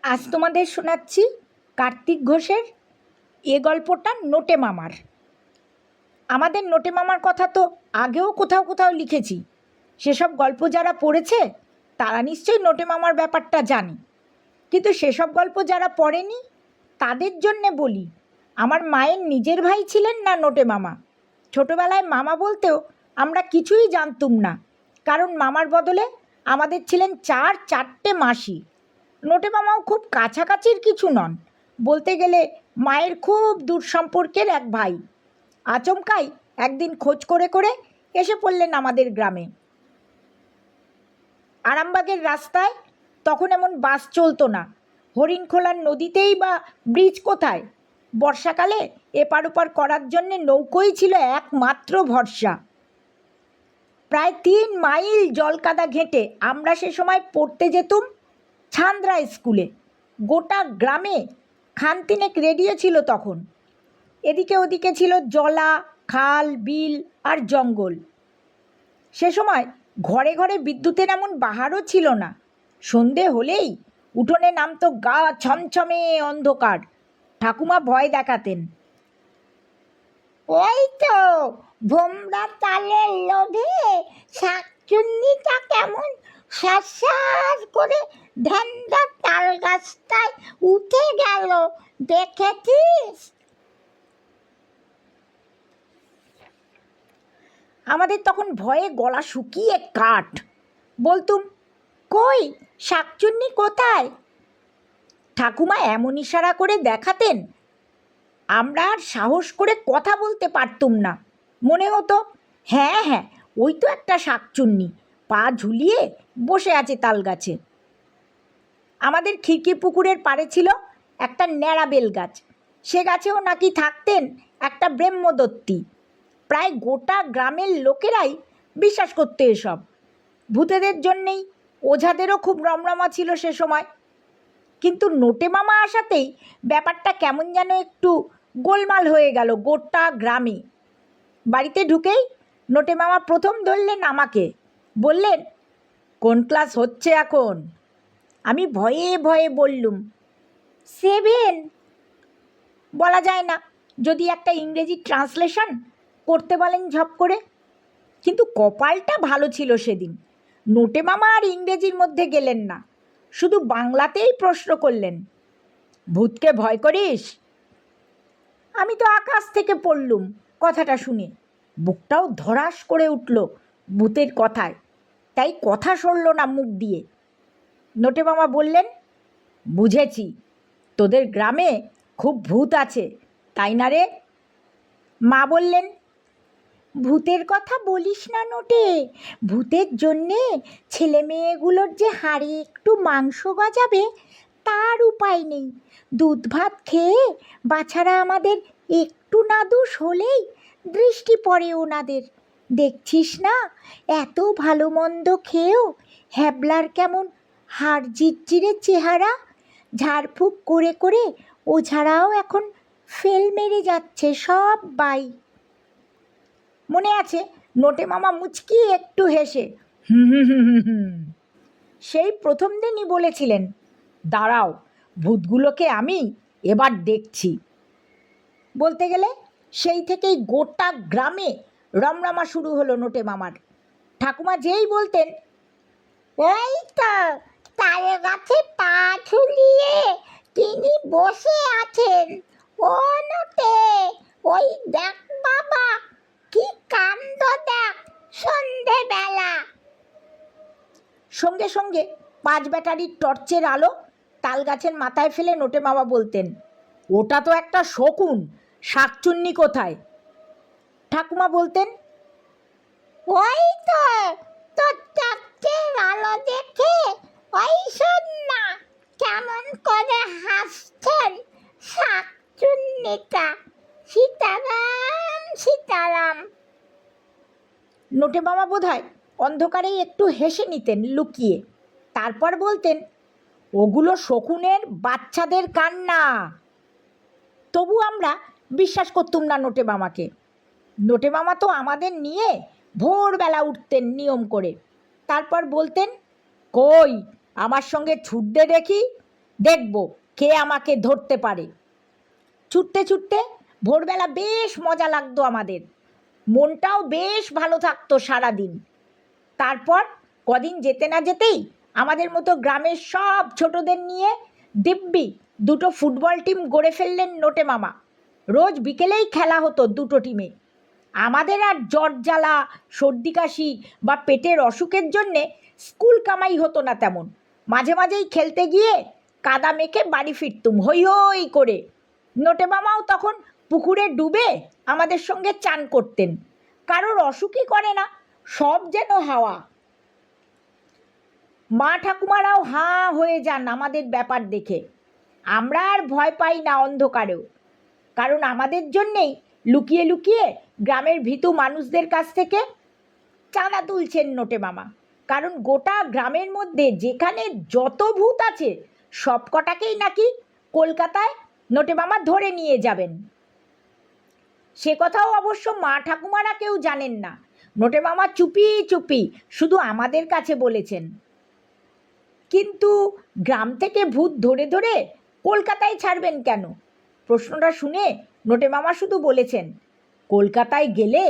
আজ তোমাদের শোনাচ্ছি কার্তিক ঘোষের এ গল্পটা নোটে মামার। আমাদের নোটে মামার কথা তো আগেও কোথাও কোথাও লিখেছি। সেসব গল্প যারা পড়েছে তারা নিশ্চয়ই নোটে মামার ব্যাপারটা জানে, কিন্তু সেসব গল্প যারা পড়েনি তাদের জন্যে বলি, আমার মায়ের নিজের ভাই ছিলেন না নোটে মামা। ছোটোবেলায় মামা বলতেও আমরা কিছুই জানতুম না, কারণ মামার বদলে আমাদের ছিলেন চারটে মাসি। নোটে মামাও খুব কাছাকাছির কিছু নন, বলতে গেলে মায়ের খুব দূর সম্পর্কের এক ভাই। আচমকাই একদিন খোঁজ করে করে এসে পড়লেন আমাদের গ্রামে। আরামবাগের রাস্তায় তখন এমন বাস চলতো না, হরিণখোলার নদীতেই বা ব্রিজ কোথায়? বর্ষাকালে এপার ওপার করার জন্যে নৌকোই ছিল একমাত্র ভরসা। প্রায় 3 মাইল জলকাদা ঘেঁটে আমরা সে সময় পড়তে যেতুম ছান্দ্রা স্কুলে। গোটা গ্রামে খানতিনেক রেডিও ছিল তখন। এদিকে ওদিকে ছিল জলা, খাল, বিল আর জঙ্গল। সে সময় ঘরে ঘরে বিদ্যুতের এমন বাহারও ছিল না। সন্ধে হলেই উঠোনে নামতো গা ছমছমে অন্ধকার। ঠাকুমা ভয় দেখাতেন। ওই তো ভোমরা তালের লোভে শাকচুন্নিটা কেমন শ্বাস করে ধ্যানটা তাল গাছটায় উঠে গেল, দেখেছিস? আমাদের তখন ভয়ে গলা শুকিয়ে কাঠ। বলতুম, কই শাকচুন্নি কোথায়? ঠাকুমা এমন ইশারা করে দেখাতেন আমরা আর সাহস করে কথা বলতে পারতুম না। মনে হতো হ্যাঁ হ্যাঁ, ওই তো একটা শাকচুন্নি পা ঝুলিয়ে বসে আছে তাল গাছে। আমাদের খিড়কি পুকুরের পাড়ে ছিল একটা ন্যাড়া বেল গাছ। সে গাছেও নাকি থাকতেন একটা ব্রহ্মদত্তী। প্রায় গোটা গ্রামের লোকেরাই বিশ্বাস করতে এসব। ভূতেদের জন্যেই ওঝাদেরও খুব রমরমা ছিল সে সময়। কিন্তু নোটে মামা আসাতেই ব্যাপারটা কেমন যেন একটু গোলমাল হয়ে গেল গোটা গ্রামে। বাড়িতে ঢুকেই নোটে মামা প্রথম ধরলেন আমাকে, বললেন, কোন ক্লাস হচ্ছে এখন? আমি ভয়ে ভয়ে বললুম, 7। বলা যায় না, যদি একটা ইংরেজি ট্রান্সলেশন করতে বলেন ঝপ করে। কিন্তু কপালটা ভালো ছিল সেদিন। নোটে মামা আর ইংরেজির মধ্যে গেলেন না, শুধু বাংলাতেই প্রশ্ন করলেন, ভূতকে ভয় করিস? আমি তো আকাশ থেকে পড়লুম কথাটা শুনে। বুকটাও ধড়াস করে উঠল ভূতের কথায়, তাই কথা সরল না মুখ দিয়ে। নোটে মামা বললেন, বুঝেছি, তোদের গ্রামে খুব ভূত আছে, তাই না রে? মা বললেন, ভূতের কথা বলিস না নোটে, ভূতের জন্যে ছেলে মেয়েগুলোর যে হাড়ে একটু মাংস গজাবে তার উপায় নেই। দুধ ভাত খেয়ে বাছারা আমাদের একটু নাদুস হলেই দৃষ্টি পড়ে ওনাদের। দেখছিস না, এত ভালো মন্দ খেয়েও হ্যাবলার কেমন হাড় জিরজিরে চেহারা। ঝাড়ফুঁক করে করে ওঝারাও এখন ফেল মেরে যাচ্ছে সব বাই। মনে আছে নোটে মামা মুচকি একটু হেসে হুম হুম হুম হুম হুম সেই প্রথম দিনই বলেছিলেন, দাঁড়াও, ভূতগুলোকে আমি এবার দেখছি। বলতে গেলে সেই থেকেই গোটা গ্রামে রমরমা শুরু হলো নোটে মামার। ঠাকুমা যেই বলতেন, ওই তো তাল গাছে পা ঝুলিয়ে তিনি বসে আছেন, ও নোটে, ওই দেখ বাবা কি কাণ্ড দেখ সন্ধেবেলা। সঙ্গে সঙ্গে 5 ব্যাটারির টর্চের আলো তাল গাছের মাথায় ফেলে নোটে মামা বলতেন, ওটা তো একটা শকুন, শাকচুন্নি কোথায়? ঠাকুমা বলতেন, ওই তো তোর টর্চের আলো দেখে ওই শোন না কেমন করে হাসছেন শাকচুন্নিটা, সীতারাম সীতারাম। নোটে মামা বোধহয় অন্ধকারেই একটু হেসে নিতেন লুকিয়ে, তারপর বলতেন, ওগুলো শকুনের বাচ্চাদের কান্না। তবু আমরা বিশ্বাস করতুম না নোটে মামাকে। নোটে মামা তো আমাদের নিয়ে ভোরবেলা উঠতেন নিয়ম করে, তারপর বলতেন, কই আমার সঙ্গে ছুট দে দেখি, দেখব কে আমাকে ধরতে পারে। ছুটতে ছুটতে ভোরবেলা বেশ মজা লাগতো আমাদের, মনটাও বেশ ভালো থাকতো সারাদিন। তারপর কদিন যেতে না যেতেই আমাদের মতো গ্রামের সব ছোটদের নিয়ে দিব্যি দুটো ফুটবল টিম গড়ে ফেললেন নোটে মামা। রোজ বিকেলেই খেলা হতো দুটো টিমে। আমাদের আর জ্বর জ্বালা, সর্দি কাশি বা পেটের অসুখের জন্যে স্কুল কামাই হতো না তেমন। মাঝে মাঝেই খেলতে গিয়ে কাদা মেখে বাড়ি ফিরতুম হৈ হৈ করে। নোটে মামাও তখন পুকুরে ডুবে আমাদের সঙ্গে চান করতেন। কারোর অসুখই করে না, সব যেন হাওয়া। মা ঠাকুমারাও হাঁ হয়ে যান আমাদের ব্যাপার দেখে। আমরা আর ভয় পাই না অন্ধকারেও, কারণ আমাদের জন্যেই লুকিয়ে লুকিয়ে গ্রামের ভীতু মানুষদের কাছ থেকে চাঁদা তুলছেন নোটে মামা। কারণ গোটা গ্রামের মধ্যে যেখানে যত ভূত আছে সব কটাকেই নাকি কলকাতায় নোটে মামা ধরে নিয়ে যাবেন। সে কথাও অবশ্য মা ঠাকুমারা কেউ জানেন না। নোটে মামা চুপি চুপি শুধু আমাদের কাছে বলেছেন। কিন্তু গ্রাম থেকে ভূত ধরে ধরে কলকাতায় ছাড়বেন কেন? প্রশ্নটা শুনে নোটে মামা শুধু বলেছেন, কলকাতায় গেলে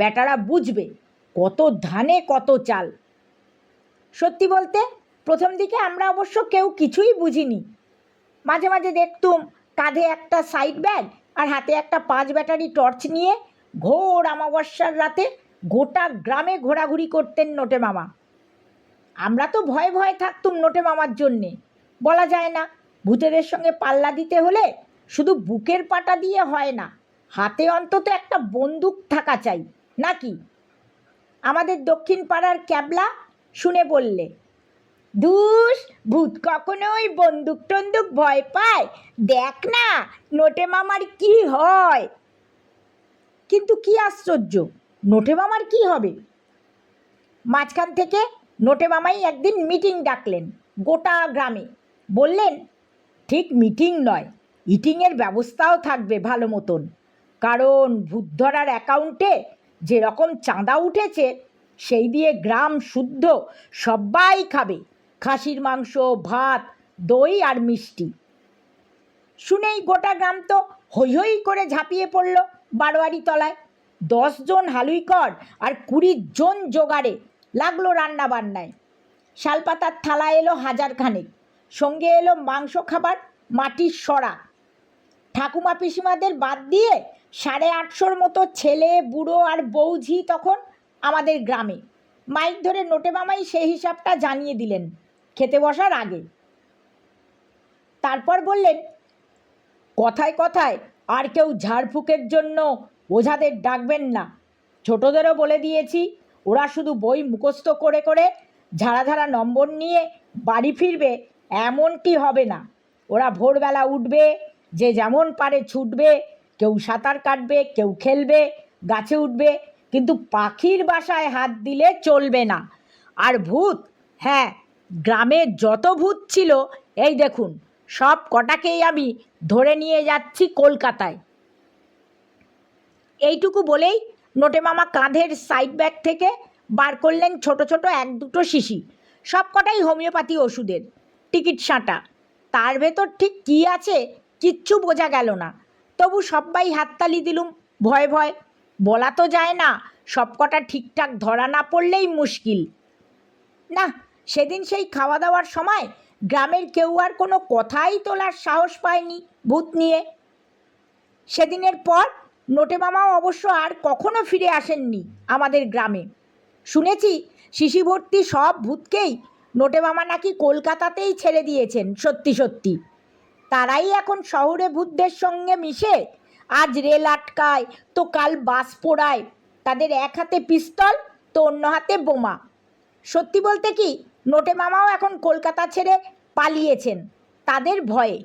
বেটারা বুঝবে কত ধানে কত চাল। সত্যি বলতে প্রথম দিকে আমরা অবশ্য কেউ কিছুই বুঝিনি। মাঝে মাঝে দেখতুম কাঁধে একটা সাইড ব্যাগ আর হাতে একটা 5 ব্যাটারি টর্চ নিয়ে ঘোর অমাবস্যার রাতে গোটা গ্রামে ঘোরাঘুরি করতেন নোটে মামা। আমরা তো ভয়ে ভয়ে থাকতুম নোটে মামার জন্যে। বলা যায় না, ভূতেদের সঙ্গে পাল্লা দিতে হলে শুধু বুকের পাটা দিয়ে হয় না, হাতে অন্তত একটা বন্দুক থাকা চাই নাকি? আমাদের দক্ষিণ পাড়ার ক্যাবলা শুনে বললে, ধুস, ভূত কখনোই বন্দুক টন্দুক ভয় পায়? দেখ না নোটে মামার কি হয়। কিন্তু কি আশ্চর্য, নোটে মামার কি হবে? মাঝখান থেকে নোটে মামাই একদিন মিটিং ডাকলেন গোটা গ্রামে। বললেন, ঠিক মিটিং নয়, ইটিংয়ের ব্যবস্থাও থাকবে ভালো মতন। কারণ ভূত ধরার অ্যাকাউন্টে যেরকম চাঁদা উঠেছে সেই দিয়ে গ্রাম শুদ্ধ সবাই খাবে খাসির মাংস, ভাত, দই আর মিষ্টি। শুনেই গোটা গ্রাম তো হৈ হৈ করে ঝাঁপিয়ে পড়ল বারোয়ারি তলায়। 10 জন হালুইকর আর 20 জন জোগাড়ে লাগলো রান্না বান্নায়। শালপাতার থালা এলো 1000 খানেক, সঙ্গে এলো মাংস খাবার মাটির সরা। ঠাকুমা পিসিমাদের বাদ দিয়ে 850 মতো ছেলে বুড়ো আর বৌঝি তখন আমাদের গ্রামে। মাইক ধরে নোটে মামাই সেই হিসাবটা জানিয়ে দিলেন খেতে বসার আগে। তারপর বললেন, কথায় কথায় আর কেউ ঝাড়ফুঁকের জন্য ওঝাদের ডাকবেন না। ছোটদেরও বলে দিয়েছি, ওরা শুধু বই মুখস্থ করে করে ঝাড়া ঝাড়া নম্বর নিয়ে বাড়ি ফিরবে এমনটি হবে না। ওরা ভোরবেলা উঠবে, যে যেমন পারে ছুটবে, কেউ সাঁতার কাটবে, কেউ খেলবে, গাছে উঠবে, কিন্তু পাখির বাসায় হাত দিলে চলবে না। আর ভূত, হ্যাঁ, গ্রামে যত ভূত ছিল এই দেখুন সব কটাকেই আমি ধরে নিয়ে যাচ্ছি কলকাতায়। এইটুকু বলেই নোটে মামা কাঁধের সাইড ব্যাগ থেকে বার করলেন ছোট ছোট 1-2 শিশি, সব কটাই হোমিওপ্যাথি ওষুধের টিকিট সাঁটা। তার ভেতর ঠিক কী আছে কিচ্ছু বোঝা গেল না, তবু সবাই হাততালি দিলুম ভয় ভয়। বলা তো যায় না, সব কটা ঠিকঠাক ধরা না পড়লেই মুশকিল। না, সেদিন সেই খাওয়া দাওয়ার সময় গ্রামের কেউ আর কোনো কথাই তোলার সাহস পায়নি ভূত নিয়ে। সেদিনের পর নোটে মামাও অবশ্য আর কখনো ফিরে আসেননি আমাদের গ্রামে। শুনেছি শিশি ভর্তি সব ভূতকেই নোটে মামা নাকি কলকাতাতেই ছেড়ে দিয়েছেন সত্যি সত্যি। তারাই এখন শহরে ভূতদের সঙ্গে মিশে আজ রেল আটকায় তো কাল বাস পোড়ায়, তাদের এক হাতে পিস্তল তো অন্য হাতে বোমা। সত্যি বলতে কি, নোটে মামাও এখন কলকাতা ছেড়ে পালিয়েছেন তাদের ভয়ে।